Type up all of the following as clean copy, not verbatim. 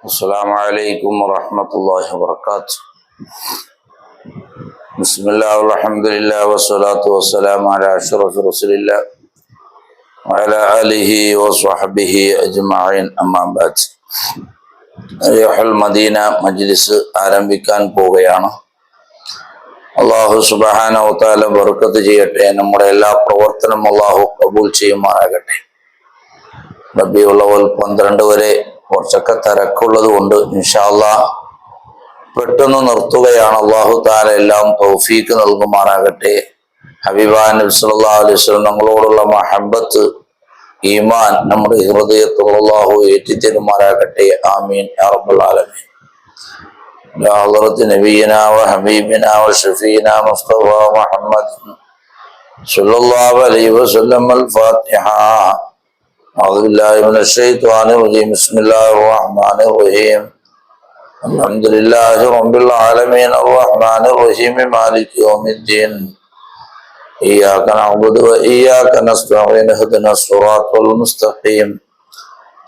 السلام عليكم ورحمة الله وبركاته. بسم الله والحمد لله والصلاة والسلام على أشرف رسول الله وعلى آله وصحبه أجمعين أما بعد. റിയാഹുൽ മദീന മജ്ലിസ് ആരംഭിക്കാൻ പോവുകയാണ്. അല്ലാഹു സുബ്ഹാനഹു വ തആല ബർക്കത്ത് ചെയ്യട്ടെ. നമ്മുടെ എല്ലാ പ്രവർത്തനവും അല്ലാഹു കബൂൽ ചെയ്യുമാറാകട്ടെ. റബീഉൽ അവ്വൽ 12 വരെ കുറച്ചൊക്കെ തിരക്കുള്ളത് കൊണ്ട് ഇൻഷാ അല്ലാഹ് പെട്ടെന്ന് നിർത്തുകയാണ്. അല്ലാഹു തആല എല്ലാം തൗഫീക്ക് നൽകുമാറാകട്ടെ. ഹബീബായ നബി സല്ലല്ലാഹു അലൈഹി വസല്ലം നമ്മളോടുള്ള മഹബ്ബത്ത് ഈമാൻ നമ്മുടെ ഹൃദയത്തിൽ അല്ലാഹു ഏറ്റിത്തരുമാറാകട്ടെ. ആമീൻ യാ റബ്ബൽ ആലമീൻ. യാ ഹളറത്ത് നബിയിനാ വ ഹബീബിനാ വ ശഫീനാ മുസ്തഫ മുഹമ്മദ് സല്ലല്ലാഹു അലൈഹി വസല്ലം. അൽ ഫാത്തിഹ. أعوذ بالله من الشيطان الرجيم. بسم الله الرحمن الرحيم. الحمد لله رب العالمين الرحمن الرحيم مالك يوم الدين. إياك نعبد وإياك نستعين اهدنا الصراط المستقيم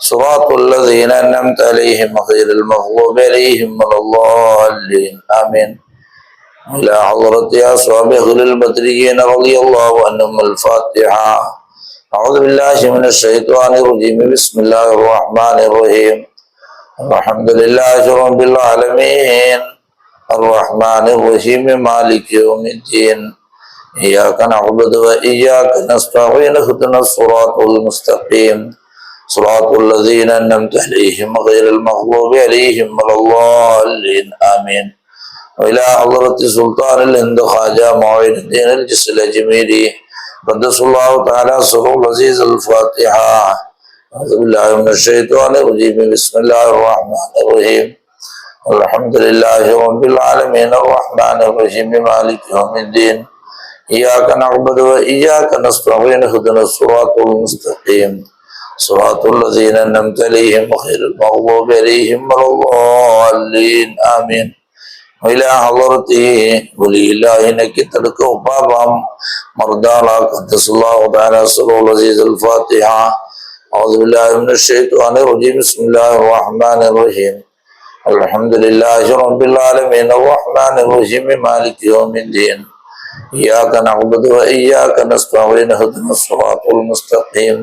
صراط الذين أنعمت عليهم غير المغضوب عليهم ولا الضالين. آمين. إلى حضرة أصحاب أهل البدريين رضي الله عنهم. الفاتحة. أعوذ بالله من الشيطان الرجيم. بسم الله الرحمن الرحيم. الحمد لله رب العالمين الرحمن الرحيم مالك يوم الدين. إياك نعبد وإياك نستعين اهدنا الصراط المستقيم صراط الذين أنعمت عليهم غير المغضوب عليهم ولا الضالين. آمين. وإلى حضرة سلطان الهند خواجة معين الدين الجسل الأجميري قدس الله تعالى سره العزيز. الفاتحة. أعوذ بالله من الشيطان الرجيم. بسم الله الرحمن الرحيم. الحمد لله رب العالمين الرحمن الرحيم مالك يوم الدين. إياك نعبد وإياك نستعين اهدنا الصراط المستقيم صراط الذين أنعمت عليهم غير المغضوب عليهم ولا الضالين. آمين. وإلى حضرته ولي الله نكتلك وبابام مرضانا قدس الله تعالى سره العزيز. الفاتحة. أعوذ بالله من الشيطان الرجيم. بسم الله الرحمن الرحيم. الحمد لله رب العالمين الرحمن الرحيم مالك يوم الدين. إياك نعبد وإياك نستعين اهدنا الصراط المستقيم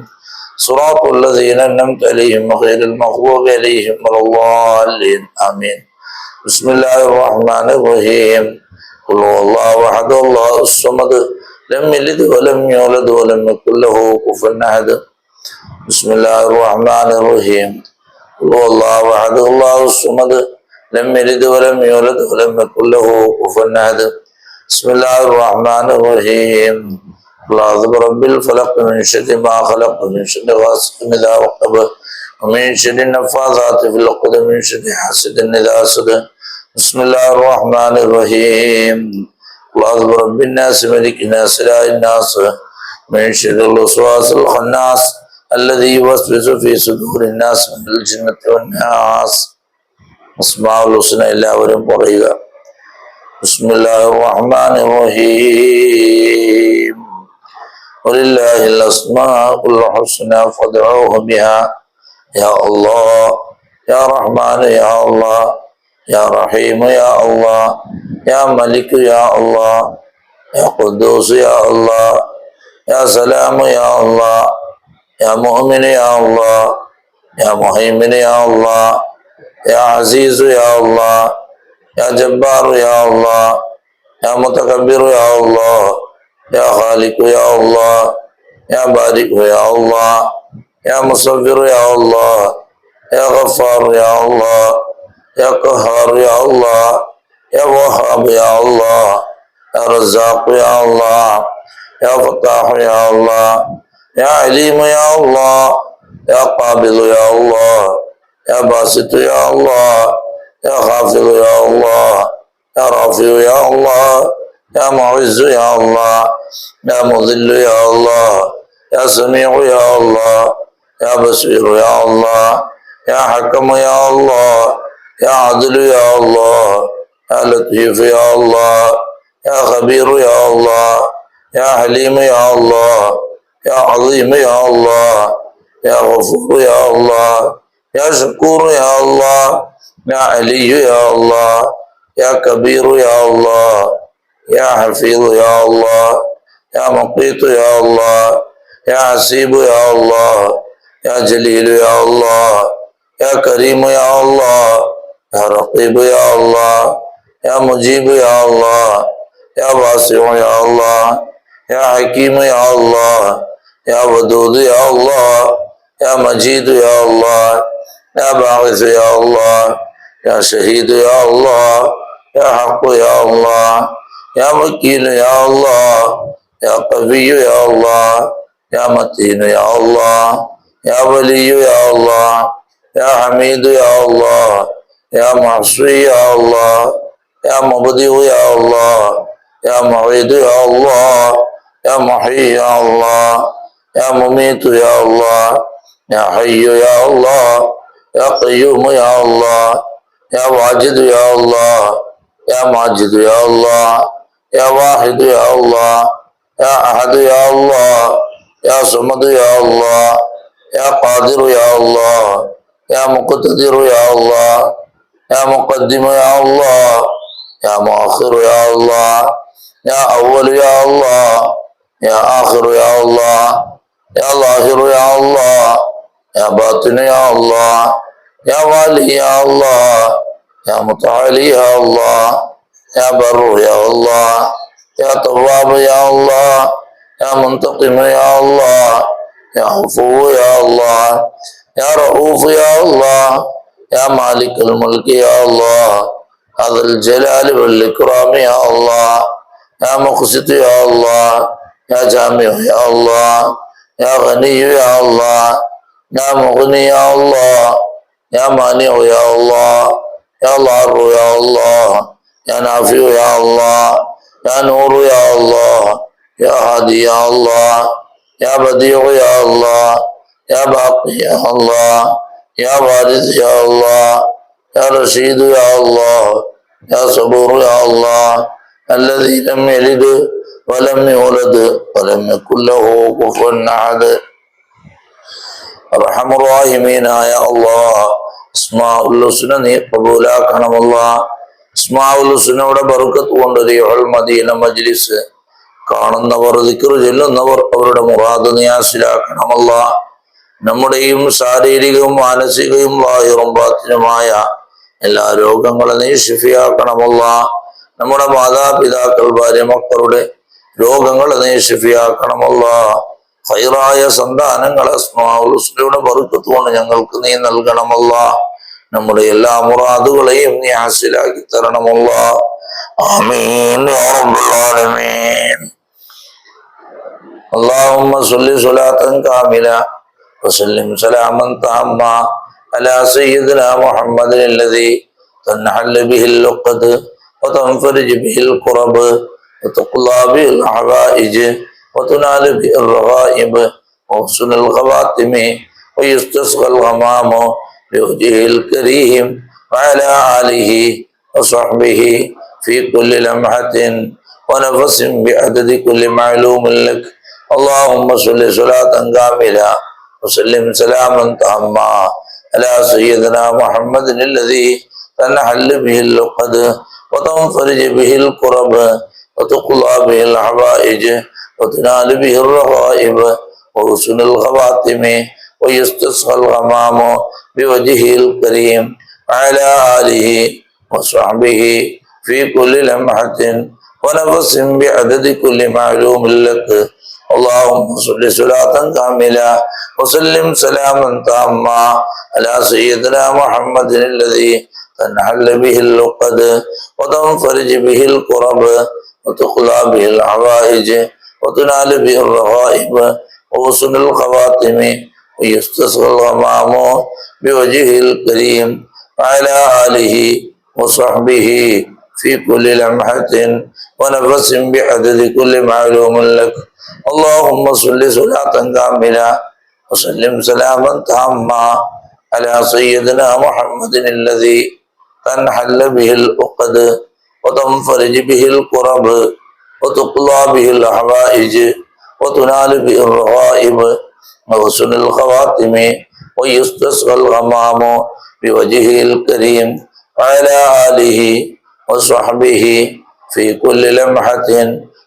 صراط الذين أنعمت عليهم غير المغضوب عليهم ولا الضالين. آمين. بسم الله الرحمن الرحيم. قل هو الله أحد الله الصمد لم يلد ولم يولد ولم يكن له كفوا أحد. بسم الله الرحمن الرحيم. قل هو الله أحد الله الصمد لم يلد ولم يولد ولم يكن له كفوا أحد. بسم الله الرحمن الرحيم. قل أعوذ برب الفلق من شر ما خلق من شر غاسق إذا وقب ومن شر النفاثات في العقد من شر حاسد إذا حسد. بسم الله الرحمن الرحيم. قل أعوذ برب الناس ملك الناس إله الناس من شر الوسواس الخناس الذي يوسوس في صدور الناس من الجنة والناس. أسماء الحسنى എല്ലാവരും പറയുക. بسم الله الرحمن الرحيم. ولله الأسماء الحسنى فادعوه بها. يا الله يا رحمن يا الله يا رحيم يا الله يا ملك يا الله يا قدوس يا الله يا سلام يا الله يا مؤمن يا الله يا مهيمن يا الله يا عزيز يا الله يا جبار يا الله يا متكبر يا الله يا خالق يا الله يا بارئ يا الله يا مصور يا الله يا غفار يا الله يا قهار يا الله يا وهاب يا الله يا رزاق يا الله يا فتاح يا الله يا عليم يا الله يا قابض يا الله يا باسط يا الله يا خافض يا الله يا رافع يا الله يا معز يا الله يا مذل يا الله يا سميع يا الله يا بصير يا الله يا حكم يا الله يا عدل يا الله يا لطيف يا الله يا خبير يا الله يا حليم يا الله يا عظيم يا الله يا غفور يا الله يا شكور يا الله يا علي يا الله، يا كبير يا الله، يا حفيظ يا الله، يا مقيت يا الله، يا حسيب يا الله، يا جليل يا الله، يا كريم يا الله، يا رقيب يا الله، يا مجيب يا الله، يا واسع يا الله، يا حكيم يا الله، يا ودود يا الله، يا مجيد يا الله، يا باعث يا الله، يا شهيد يا الله، يا حق يا الله، يا وكيل يا الله، يا قوي يا الله، يا متين يا الله، يا ولي يا الله، يا حميد يا الله، يا محصي يا الله، يا مبدئ يا الله، يا معيد يا الله، يا محيي يا الله، يا مميت يا الله، يا حي يا الله، يا قيوم يا الله، يا واجد يا الله، يا ماجد يا الله، يا واحد يا الله، يا أحد يا الله، يا صمد يا الله، يا قادر يا الله، يا مقتدر يا الله، يا مقدم يا الله، يا مؤخر يا الله، يا أول يا الله، يا آخر يا الله، يا ظاهر يا الله، يا باطن يا الله، يا والي يا الله، يا متعالي يا الله، يا بر يا الله، يا تواب يا الله، يا منتقم يا الله، يا عفو يا الله، يا رؤوف يا الله، يا مالك الملك يا الله، يا ذا الجلال والإكرام يا الله، يا مقسط يا الله، يا جامع يا الله، يا غني يا الله، يا مغني يا الله، يا مانع يا الله، يا ضار يا الله، يا نافع يا الله، يا نور يا الله، يا هادي يا الله، يا بديع يا الله، يا باقي يا الله، يا وارث يا الله، يا رشيد يا الله، يا صبور يا الله، الذي لم يلد ولم يولد ولم يكن له كفوا أحد. അർഹമുറാഹിമീനായ അല്ലാഹ്, ഇസ്മാഉൽ ഹുസ്ന നീ ഖബൂലാക്കണമല്ലാ. ഇസ്മാഉൽ ഹുസ്നയുടെ ബർക്കത്ത് കൊണ്ട് റിഹുൽ മദീന മജ്ലിസ് കാണുന്നവർ, ദിക്ർ ചൊല്ലുന്നവർ അവരുടെ മുറാദ് നീ ഹാസിലാക്കണമല്ലാ. നമ്മുടെയും ശാരീരികവും മാനസികവും ലാഹിറും ബാത്തിനുമായ എല്ലാ രോഗങ്ങളും നീ ശിഫിയാക്കണമല്ലാ. നമ്മുടെ മാതാപിതാക്കൾ, ഭാര്യ, മക്കളുടെ രോഗങ്ങൾ നീ ശിഫിയാക്കണമല്ലാ. ഖൈറായ സന്താനങ്ങൾ അസ്മാഉൽ ഹുസ്നയുടെ ബർക്കത്ത് കൊണ്ട് ഞങ്ങൾക്ക് നീ നൽകണമല്ലാ. നമ്മുടെ എല്ലാ മുറാദുകളെയും നീ ഹാസിലാക്കി തരണമല്ലാ. ആമീൻ യാ റബ്ബൽ ആലമീൻ. اللهم صل صلاة كاملة وسلم سلاما تاما على سيدنا محمد الذي تنحل به اللقد وتنفرج به الكرب وتقضى به الحوائج وتنال به الرغائب وحسن الخواتم ويستسقى الغمام بوجهه الكريم وعلى آله وصحبه في كل لمحة ونفس بعدد كل معلوم لك. اللهم صل صلاة كاملة وسلم سلاما تاما على سيدنا محمد الذي تنحل به اللقد وتنفرج به الكرب وتقضى به الحوائج وتنال به الرغائب وحسن الخواتم ويستسقى الغمام بوجهه الكريم وعلى آله وصحبه في كل لمحة ونفس بعدد كل معلوم لك. اللهم صل صلاة كاملة وسلم سلاما تاما على سيدنا محمد الذي تنحل به اللقد وتنفرج به الكرب وتقضى به الحوائج وتنال به الرغائب وحسن الخواتم ويستسقى الغمام بوجهه الكريم وعلى آله وصحبه في كل لمحة ونفس بعدد كل معلوم لك. اللهم صل صلاة كاملة وسلم سلاما تاما على سيدنا محمد الذي تنحل به العقد وتنفرج به الكرب وتقضى به الحوائج وتنال به الرغائب وحسن الخواتم ويستسقى الغمام بوجهه الكريم وعلى آله وصحبه في كل لمحة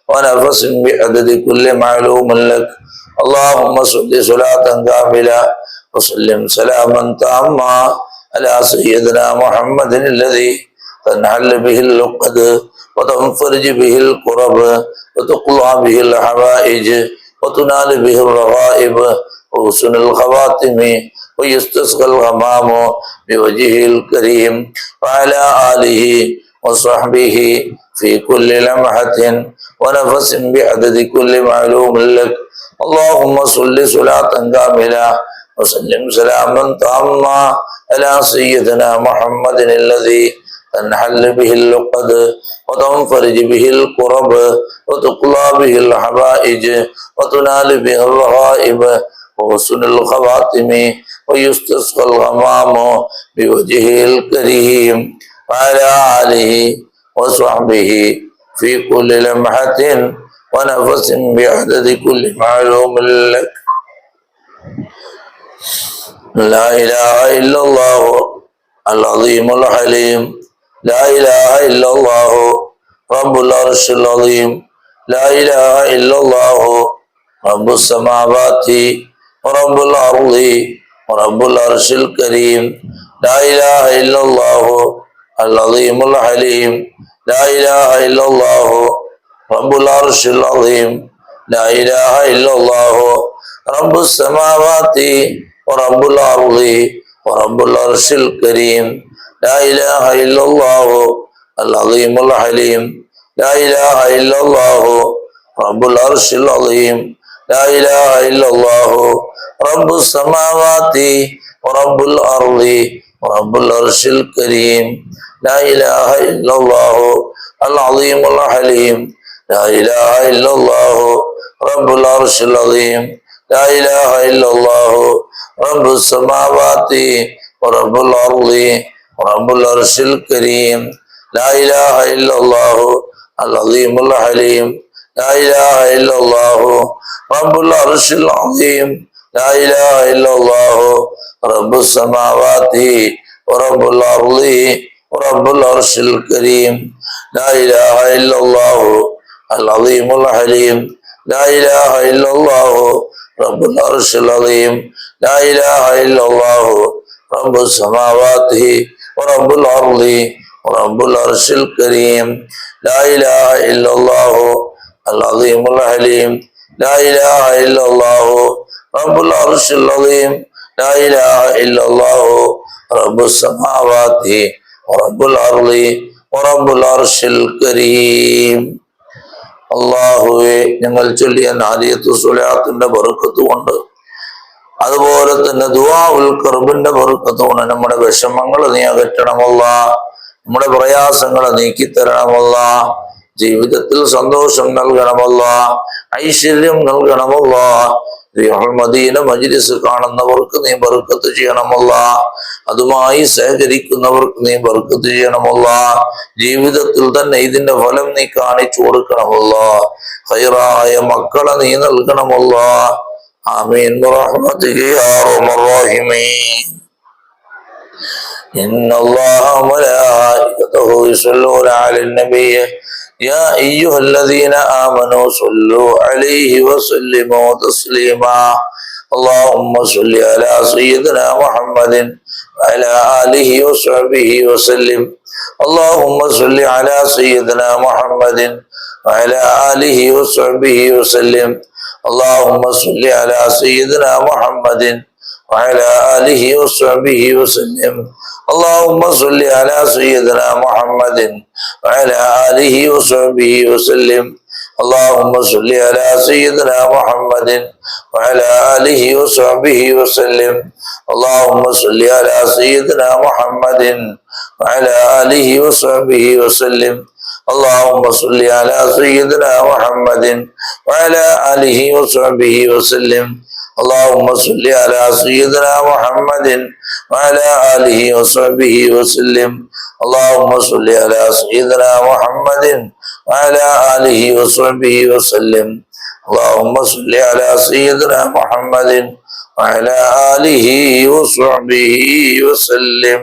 ونفس بعدد كل معلوم لك. اللهم صل صلاة كاملة وسلم سلاما تاما على سيدنا محمد الذي تنحل به اللقد وتنفرج به الكرب وتقضى به الحوائج وتنال به الرغائب وحسن الخواتم ويستسقى الغمام بوجهه الكريم وعلى آله وصحبه في كل لمحة ونفس بعدد كل معلوم لك. اللهم صل صلاة كاملة وسلم سلاما تاما على سيدنا محمد الذي تنحل به اللقد وتنفرج به الكرب وتقضى به الحوائج وتنال به الرغائب وحسن الخواتم ويستسقى الغمام بوجهه الكريم وعلى آله وصحبه في كل لمحة ونفس بعدد كل معلوم لك. لا إله إلا الله العظيم الحليم. لا إله إلا الله رب العرش العظيم. لا إله إلا الله رب السماوات ورب الأرض ورب العرش الكريم. لا إله إلا الله العظيم الحليم. لا إله إلا الله رب العرش العظيم. لا إله إلا الله رب السماوات ورب الأرض ورب العرش الكريم. لا إله إلا الله العظيم الحليم. لا إله إلا الله رب العرش العظيم. لا إله إلا الله رب السماوات ورب الأرض ورب العرش الكريم. لا إله إلا الله العظيم الحليم. لا إله إلا الله رب العرش العظيم. لا إله إلا الله رب السماوات ورب الأرض ورب العرش الكريم. لا إله إلا الله العظيم الحليم. لا إله إلا الله رب العرش العظيم. لا إله إلا الله رب السماوات ورب الأرض ورب العرش الكريم. لا إله إلا الله العظيم الحليم. لا إله إلا الله رب العرش العظيم. لا إله إلا الله رب السماوات ورب الأرض ورب العرش الكريم. لا إله إلا الله العظيم الحليم. لا إله إلا الله رب العرش العظيم. لا إله إلا الله رب السماوات ورب الأرض ورب العرش الكريم. അള്ളാഹുവെ, ഞങ്ങൾ ചൊല്ലിയ നാദിയത്തു സ്വലാത്തിന്റെ ബർക്കത്ത് കൊണ്ട്, അതുപോലെ തന്നെ ദുആഉൽ ഖർബിന്റെ ബർക്കത്ത് കൊണ്ട് നമ്മുടെ വിഷമങ്ങൾ നീ അകറ്റണമല്ല, നമ്മുടെ പ്രയാസങ്ങൾ നീക്കിത്തരണമല്ല, ജീവിതത്തിൽ സന്തോഷം നൽകണമല്ല, ഐശ്വര്യം നൽകണമല്ല. മദീന മജ്ലിസ് കാണുന്നവർക്ക് നീ ബർക്കത്ത് ചെയ്യണമല്ല, അതുമായി സഹകരിക്കുന്നവർക്ക് നീ ബർക്കത്ത് ചെയ്യണമല്ല, ജീവിതത്തിൽ തന്നെ ഇതിന്റെ ഫലം നീ കാണിച്ചു കൊടുക്കണമല്ല, ഖൈറായ മക്കളെ നീ നൽകണമല്ല. ആമീൻ ബിറഹ്മതിക യാ അർഹമർ റഹീമീൻ. ഇന്നല്ലാഹ വമലായികതഹു യുസല്ലൂന അലൻ നബിയ്യ يا أيها الذين آمنوا صلوا عليه وسلموا تسليما. اللهم صل على سيدنا محمد وعلى آله وصحبه وسلم. اللهم صل على سيدنا محمد وعلى آله وصحبه وسلم. اللهم صل على سيدنا محمد وعلى آله وصحبه وسلم. اللهم صل على سيدنا محمد وعلى آله وصحبه وسلم. اللهم صل على سيدنا محمد وعلى آله وصحبه وسلم. اللهم صل على سيدنا محمد وعلى آله وصحبه وسلم. اللهم صل على سيدنا محمد وعلى آله وصحبه وسلم. اللهم صل على سيدنا محمد وعلى آله وصحبه وسلم. اللهم صل على سيدنا محمد وعلى آله وصحبه وسلم. اللهم صل على سيدنا محمد وعلى آله وصحبه وسلم.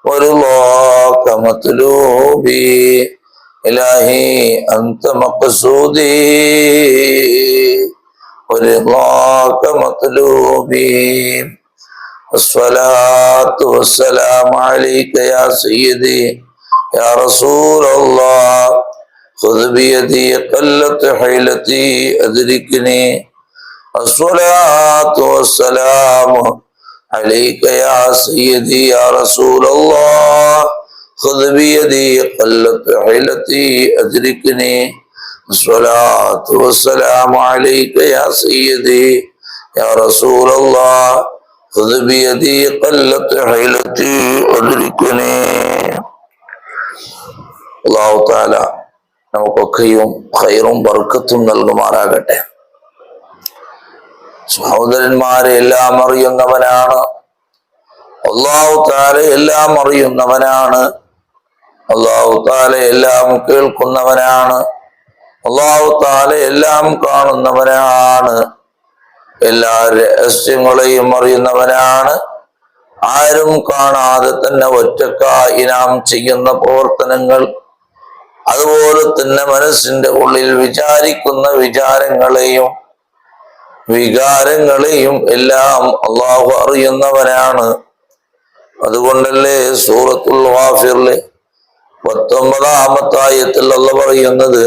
ورضاك مطلوبي إلهي أنت مقصودي ورضاك مطلوبي الصلاة والسلام عليك يا سيدي يا رسول الله خذ بيدي قلت حيلتي أدركني الصلاة والسلام عليك يا سيدي يا رسول الله خذ بيدي قلت حيلتي أدركني الصلاة والسلام عليك يا سيدي يا رسول الله خذ بيدي قلت حيلتي أدركني. അല്ലാഹു തആല നമുക്കൊക്കെയും ഖൈറും ബർക്കത്തും നൽകുമാറാകട്ടെ. സഹോദരന്മാരെ, എല്ലാം അറിയുന്നവനാണ് അല്ലാഹു തആല, എല്ലാം അറിയുന്നവനാണ് അല്ലാഹു തആല, എല്ലാം കേൾക്കുന്നവനാണ് അല്ലാഹു തആല, എല്ലാം കാണുന്നവനാണ്, എല്ലാ രഹസ്യങ്ങളെയും അറിയുന്നവനാണ്. ആരും കാണാതെ തന്നെ ഒറ്റക്കായി നാം ചെയ്യുന്ന പ്രവർത്തനങ്ങൾ, അതുപോലെ തന്നെ മനസ്സിന്റെ ഉള്ളിൽ വിചാരിക്കുന്ന വിചാരങ്ങളെയും വികാരങ്ങളെയും എല്ലാം അള്ളാഹു അറിയുന്നവനാണ്. അതുകൊണ്ടല്ലേ സൂറത്തുൽ ഗാഫിറിലെ 19-ാമത്തെ ആയത്തിൽ അല്ലാഹു പറയുന്നത്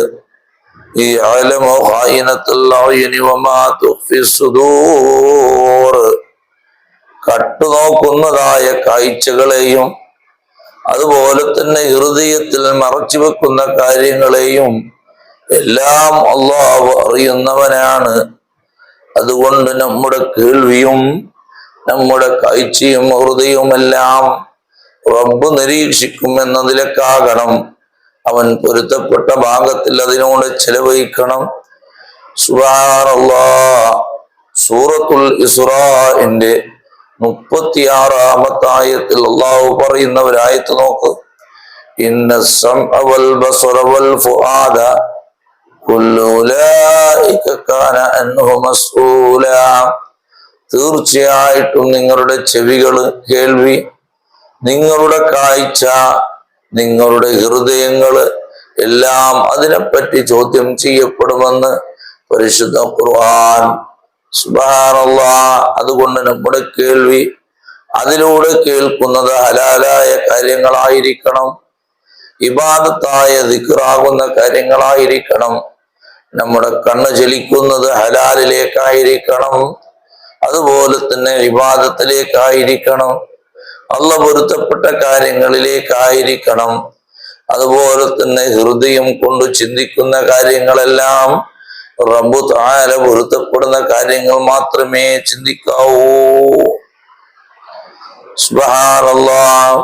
യഅലമു ഖായിനത്തുൽ അയുനി വമാ തുഖ്ഫി സുദൂർ, കട്ടുനോക്കുന്നതായ കാഴ്ചകളെയും അതുപോലെ തന്നെ ഹൃദയത്തിൽ മറച്ചു വെക്കുന്ന കാര്യങ്ങളെയും എല്ലാം അള്ളാഹു അറിയുന്നവനാണ്. അതുകൊണ്ട് നമ്മുടെ കേൾവിയും നമ്മുടെ കാഴ്ചയും ഹൃദയവുമെല്ലാം റബ്ബ് നിരീക്ഷിക്കും എന്നതിലേക്കാകണം. അവൻ പൊരുത്തപ്പെട്ട ഭാഗത്തിൽ അതിനോട് ചെലവഴിക്കണം. സുബ്ഹാനല്ലാഹ്. സൂറത്തുൽ ഇസ്രാഇന്റെ 36-ാമത്തെ ആയത്തിൽ അല്ലാഹു പറയുന്ന ഒരു ആയത്ത് നോക്ക്. ഇന്ന സമഅ വൽ ബസറ വൽ ഫുആദ കുല്ലു ഉലൈക കാന അൻഹു മസ്ഊലാ, തീർച്ചയായിട്ടും നിങ്ങളുടെ ചെവികള്, കേൾവി, നിങ്ങളുടെ കാഴ്ച, നിങ്ങളുടെ ഹൃദയങ്ങള് എല്ലാം അതിനെപ്പറ്റി ചോദ്യം ചെയ്യപ്പെടുമെന്ന് പരിശുദ്ധ ഖുർആൻ. സുബ്ഹാനല്ലാഹ്. അതുകൊണ്ട് നമ്മുടെ കേൾവി, അതിലൂടെ കേൾക്കുന്നത് ഹലാലായ കാര്യങ്ങളായിരിക്കണം, ഇബാദത്തായ ദിക്റാകുന്ന കാര്യങ്ങളായിരിക്കണം. നമ്മുടെ കണ്ണ് ചലിക്കുന്നത് ഹലാലിലേക്കായിരിക്കണം, അതുപോലെ തന്നെ ഇബാദത്തിലേക്കായിരിക്കണം, അല്ലാഹു പൊരുത്തപ്പെട്ട കാര്യങ്ങളിലേക്കായിരിക്കണം. അതുപോലെ തന്നെ ഹൃദയം കൊണ്ട് ചിന്തിക്കുന്ന കാര്യങ്ങളെല്ലാം റബ്ബ് തആല പൊരുത്തപ്പെടുന്ന കാര്യങ്ങൾ മാത്രമേ ചിന്തിക്കാവൂ. സുബ്ഹാനല്ലാഹ്.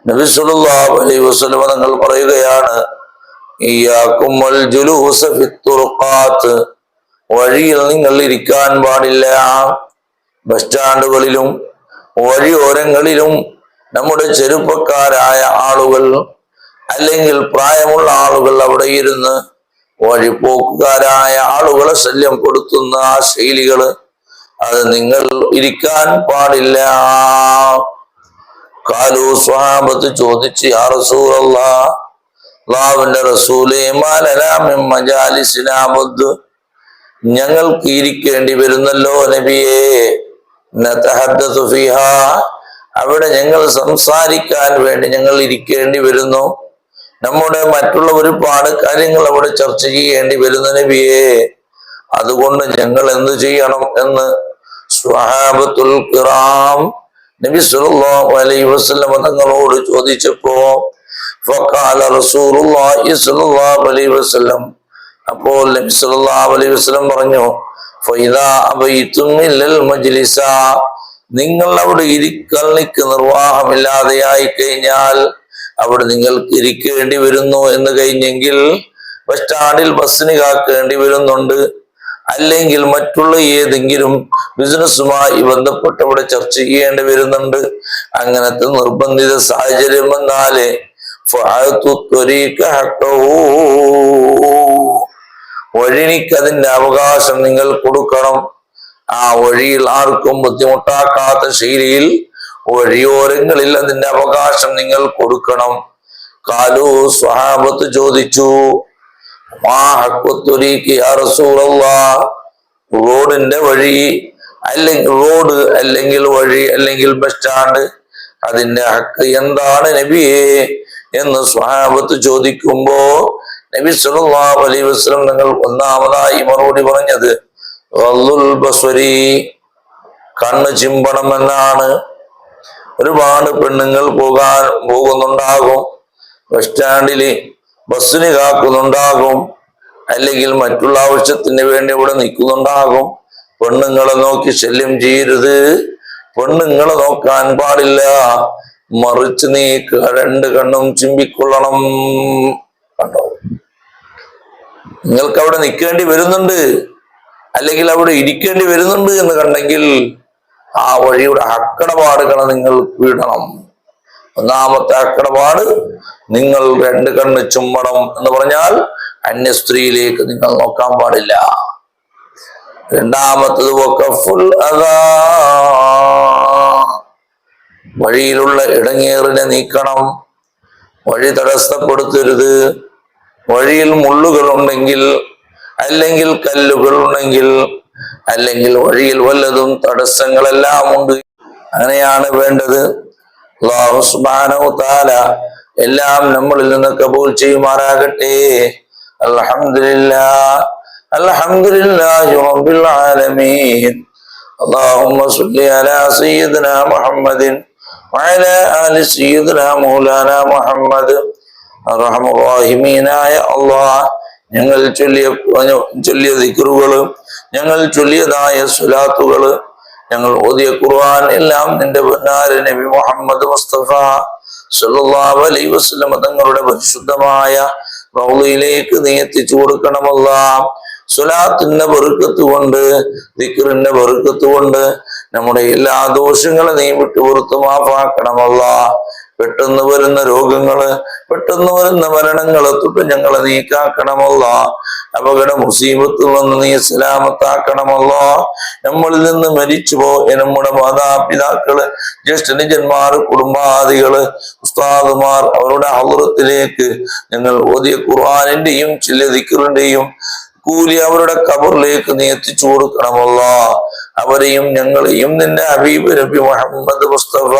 നബി സല്ലല്ലാഹു അലൈഹി വസല്ലം തങ്ങൾ പറയുകയാണ്, ഇയ്യാകും വൽ ജുലൂസ ഫിത്തുറുഖാത്ത്, വഴിയിൽ നിങ്ങൾ ഇരിക്കാൻ പാടില്ല. ബസ് സ്റ്റാൻഡുകളിലും വഴിയോരങ്ങളിലും നമ്മുടെ ചെറുപ്പക്കാരായ ആളുകൾ അല്ലെങ്കിൽ പ്രായമുള്ള ആളുകൾ അവിടെ ഇരുന്ന് വഴിപോക്കുകാരായ ആളുകളെ ശല്യം കൊടുത്തുന്ന ആ ശൈലികള്, അത് നിങ്ങൾ ഇരിക്കാൻ പാടില്ല. ഖാലൂ, സ്വഹാബത്ത് ചോദിച്ചു, യാ റസൂലല്ലാഹ്, അല്ലാഹുവിന്റെ റസൂലേ, മാ ലനാ മിൻ മജാലിസിനാ ബുദ്, ഞങ്ങൾക്ക് ഇരിക്കേണ്ടി വരുന്നല്ലോ നബിയേ, നതഹദ്ദസു ഫീഹാ, അവിടെ ഞങ്ങൾ സംസാരിക്കാൻ വേണ്ടി ഞങ്ങൾ ഇരിക്കേണ്ടി വരുന്നു, നമ്മുടെ മറ്റുള്ള ഒരുപാട് കാര്യങ്ങൾ അവിടെ ചർച്ച ചെയ്യേണ്ടി വരുന്ന നബിയെ, അതുകൊണ്ട് ഞങ്ങൾ എന്ത് ചെയ്യണം എന്ന് സ്വഹാബത്തുൽ കിറാം നബി സല്ലല്ലാഹു അലൈഹി വസല്ലം തങ്ങളോട് ചോദിച്ചപ്പോ ഫഖാല റസൂലുള്ളാഹി സ്വല്ലല്ലാഹു അലൈഹി വസല്ലം, അപ്പോൾ നബി സല്ലല്ലാഹു അലൈഹി വസല്ലം പറഞ്ഞു, ഫൈദാ അബൈതും ഇല്ലൽ മജ്ലിസ, നിങ്ങൾ അവിടെ ഇരിക്കൽനിക്ക് നിർവാഹമില്ലാതെയായി കഴിഞ്ഞാൽ അവിടെ നിങ്ങൾക്ക് ഇരിക്കേണ്ടി വരുന്നു എന്ന് കഴിഞ്ഞെങ്കിൽ ബസ് സ്റ്റാൻഡിൽ ബസ്സിന് കാക്കേണ്ടി വരുന്നുണ്ട്, അല്ലെങ്കിൽ മറ്റുള്ള ഏതെങ്കിലും ബിസിനസ്സുമായി ബന്ധപ്പെട്ട് അവിടെ ചർച്ച ചെയ്യേണ്ടി വരുന്നുണ്ട്, അങ്ങനത്തെ നിർബന്ധിത സാഹചര്യം വന്നാല് വഴിക്ക് അതിന്റെ അവകാശം നിങ്ങൾ കൊടുക്കണം. ആ വഴിയിൽ ആർക്കും ബുദ്ധിമുട്ടാക്കാത്ത ശൈലിയിൽ വഴിയോരങ്ങളിൽ അതിന്റെ അവകാശം നിങ്ങൾ കൊടുക്കണം. കാലു സ്വഹാബത്ത് ചോദിച്ചു, മാ ഹഖ്ഖുത്വരീഖി യാ റസൂലല്ലാഹ്, റോഡിന്റെ വഴി അല്ലെങ്കിൽ റോഡ് അല്ലെങ്കിൽ വഴി അല്ലെങ്കിൽ ബസ് സ്റ്റാൻഡ്, അതിന്റെ ഹക്ക് എന്താണ് നബിയെ എന്ന് സ്വഹാബത്ത് ചോദിക്കുമ്പോ നബി സല്ലല്ലാഹു അലൈഹി വസല്ലം നിങ്ങൾ ഒന്നാമതായി മറുപടി പറഞ്ഞത് ഗദ്ദുൽ ബസ്വരി, കണ്ണ് ചിമ്പണം എന്നാണ്. ഒരുപാട് പെണ്ണുങ്ങൾ പോകുന്നുണ്ടാകും, ബസ് സ്റ്റാൻഡില് ബസ്സിന് കാക്കുന്നുണ്ടാകും, അല്ലെങ്കിൽ മറ്റുള്ള ആവശ്യത്തിന് വേണ്ടി ഇവിടെ നിൽക്കുന്നുണ്ടാകും. പെണ്ണുങ്ങളെ നോക്കി ശല്യം ചെയ്യരുത്, പെണ്ണുങ്ങളെ നോക്കാൻ പാടില്ല, മറിച്ച് നീ രണ്ട് കണ്ണും ചിമ്പിക്കൊള്ളണം. കണ്ടോ, നിങ്ങൾക്ക് അവിടെ നിൽക്കേണ്ടി വരുന്നുണ്ട്, അല്ലെങ്കിൽ അവിടെ ഇരിക്കേണ്ടി വരുന്നുണ്ട് എന്ന് കണ്ടെങ്കിൽ ആ വഴിയുടെ അക്കടപാടുകൾ നിങ്ങൾ വീടണം. ഒന്നാമത്തെ അക്കടപാട്, നിങ്ങൾ രണ്ട് കണ്ണ് ചുമ്മണം എന്ന് പറഞ്ഞാൽ അന്യ സ്ത്രീയിലേക്ക് നിങ്ങൾ നോക്കാൻ പാടില്ല. രണ്ടാമത്തത് വഖഫുൽ അദാ, വഴിയിലുള്ള ഇടങ്ങേറിനെ നീക്കണം, വഴി തടസ്സപ്പെടുത്തരുത്. വഴിയിൽ മുള്ളുകൾ ഉണ്ടെങ്കിൽ, അല്ലെങ്കിൽ കല്ലുകൾ ഉണ്ടെങ്കിൽ, അല്ലെങ്കിൽ വഴിയിൽ വല്ലതും തടസ്സങ്ങളെല്ലാം ഉണ്ട്, അങ്ങനെയാണ് വേണ്ടത്. അല്ലാഹു സുബ്ഹാനഹു തആല എല്ലാം നമ്മളിൽ നിന്ന് കബൂൽ ചെയ്യുമാറാകട്ടെ. അൽഹംദുലില്ലാഹ് അൽഹംദുലില്ലാഹി റബ്ബിൽ ആലമീൻ. اللهم صل على سيدنا محمد وعلى آل سيدنا مولانا محمد. റഹ്മാനായ അല്ലാഹ്, ഞങ്ങൾ ചൊല്ലിയ ദിക്റുകള്, ഞങ്ങൾ ചൊല്ലിയതായ സ്വലാത്തുകള്, ഞങ്ങൾ ഓതിയ ഖുർആൻ എല്ലാം നിന്റെ പൊന്നാര നബി മുഹമ്മദ് മുസ്തഫ സല്ലല്ലാഹു അലൈഹി വസല്ലം തങ്ങളുടെ പരിശുദ്ധമായ റൗളയിലേക്ക് നീ എത്തിച്ചു കൊടുക്കണമല്ലാഹ്. സ്വലാത്തിന്റെ ബർക്കത്ത് കൊണ്ട്, ദിക്റിന്റെ ബർക്കത്ത് കൊണ്ട് നമ്മുടെ എല്ലാ ദോഷങ്ങളും നീ വിട്ടുപുറത്ത് മാഫാക്കണമല്ലാഹ്. പെട്ടെന്ന് വരുന്ന രോഗങ്ങള്, പെട്ടെന്ന് വരുന്ന മരണങ്ങളെ തൊട്ട് ഞങ്ങളെ നീ കാക്കണമല്ലാഹ്. അപകട മുസീബത്ത് വന്ന് നീ സലാമത്താക്കണമല്ലാഹ്. നമ്മളിൽ നിന്ന് മരിച്ചുപോയ നമ്മുടെ മാതാപിതാക്കള്, ജ്യേഷ്ഠനുജന്മാർ, കുടുംബാദികള്, ഉസ്താദുമാർ, അവരുടെ ഹളറത്തിലേക്ക് ഞങ്ങൾ ഓതിയ ഖുർആനിന്റെയും ചില ദിക്റിന്റെയും കൂലി അവരുടെ ഖബറിലേക്ക് നീ എത്തിച്ചു കൊടുക്കണമല്ലാഹ്. അവരെയും ഞങ്ങളെയും നിന്റെ ഹബീബ് നബി മുഹമ്മദ് മുസ്തഫ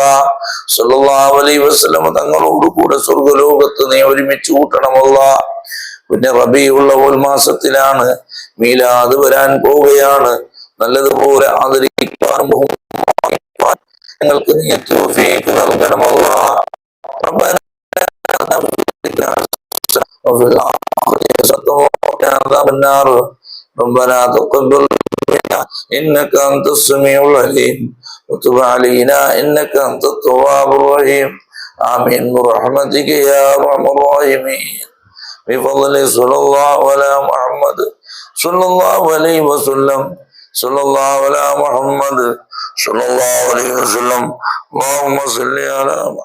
സല്ലല്ലാഹു അലൈഹി വസല്ലം തങ്ങളോട് കൂടെ സ്വർഗ്ഗലോകത്ത് നീ ഒരുമിച്ച് കൂട്ടണമല്ലാഹ്. പിന്നെ റബീഉൽ അവ്വൽ മാസത്തിലാണ്, മീലാദ് വരാൻ പോവുകയാണ്. നല്ലതുപോലെ ആദരിക്കാനും ബഹുമാനിക്കാനും ഞങ്ങൾക്ക് നീ തൗഫീഖ് നൽകണമല്ലാഹ്. റബ്ബനാ عذاب النار ربنا تقبل منا إنك أنت السميع العليم وتب علينا إنك أنت التواب الرحيم آمين برحمتك يا أرحم الراحمين بفضل صلى الله على محمد صلى الله عليه وسلم صلى الله على محمد صلى الله عليه وسلم اللهم صل على